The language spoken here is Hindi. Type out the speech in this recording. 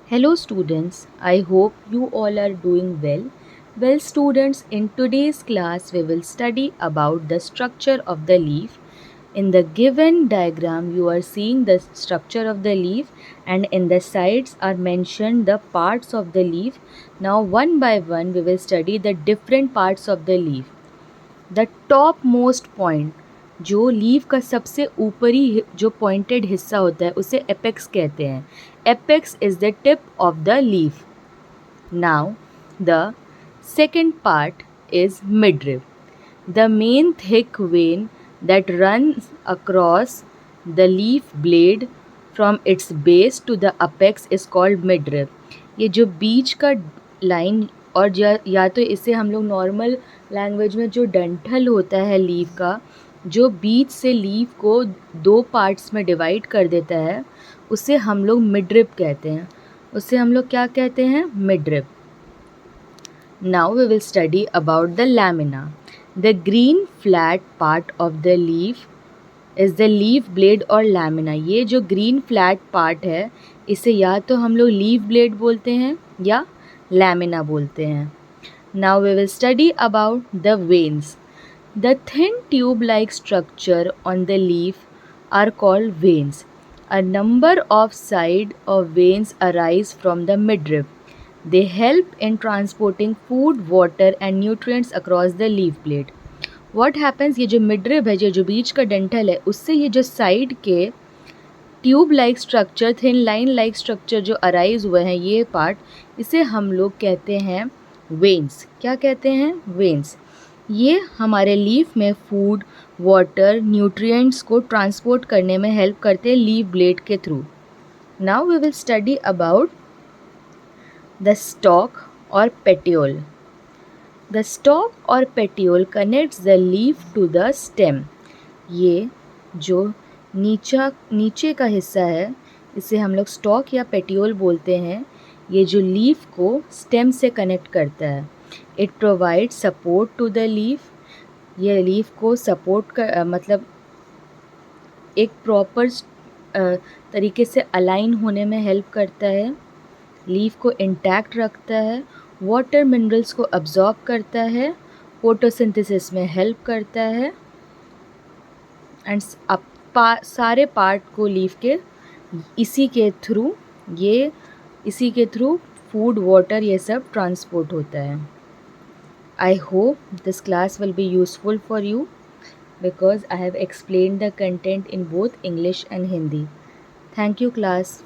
Hello students, I hope you all are doing well. Well students, in today's class we will study about the structure of the leaf. In the given diagram you are seeing the structure of the leaf and in the sides are mentioned the parts of the leaf. Now one by one we will study the different parts of the leaf. The top most point जो लीव का सबसे ऊपरी जो पॉइंटेड हिस्सा होता है उसे एपेक्स कहते हैं. Apex is the tip of the leaf. Now the second part is midrib, the main thick vein that runs across the leaf blade from its base to the apex is called midrib. ये जो बीच का लाइन और या तो इसे हम लोग नॉर्मल लैंग्वेज में जो डंठल होता है लीफ का, जो बीच से लीफ को दो पार्ट्स में डिवाइड कर देता है, उसे हम लोग मिडरिब कहते हैं. उसे हम लोग क्या कहते हैं? Midrib. Now we will study about the lamina. The green flat part of the leaf is the leaf blade और लैमिना. ये जो ग्रीन फ्लैट पार्ट है इसे या तो हम लोग लीफ ब्लेड बोलते हैं या लैमिना बोलते हैं. Now we will study about the veins. The thin tube-like structure on the leaf are called veins. A number of side of veins arise from the midrib. They help in transporting food, water and nutrients across the leaf blade. What happens, ये जो midrib है, जो बीच का डंठल है, उससे ये जो साइड के tube like structure, thin line like structure जो अराइज हुए हैं, ये पार्ट, इसे हम लोग कहते हैं वेन्स. क्या कहते हैं? वेन्स. ये हमारे लीफ में फूड, वाटर, न्यूट्रिएंट्स को ट्रांसपोर्ट करने में हेल्प करते हैं लीफ ब्लेड के through. Now we will study about the stalk और पेटियोल. द स्टॉक और petiole connects the leaf to the stem. ये जो नीचे का हिस्सा है इसे हम लोग स्टॉक या पेटियोल बोलते हैं. ये जो लीफ को स्टेम से कनेक्ट करता है. It provide support to the leaf. ये लीफ को सपोर्ट कर मतलब एक प्रॉपर तरीके से अलाइन होने में हेल्प करता है. लीफ को इंटैक्ट रखता है. वाटर मिनरल्स को अब्जॉर्ब करता है. फोटोसिंथेसिस में हेल्प करता है. एंड सारे पार्ट को लीफ के इसी के थ्रू फूड, वाटर, ये सब ट्रांसपोर्ट होता है. I hope this class will be useful for you because I have explained the content in both English and Hindi. Thank you class.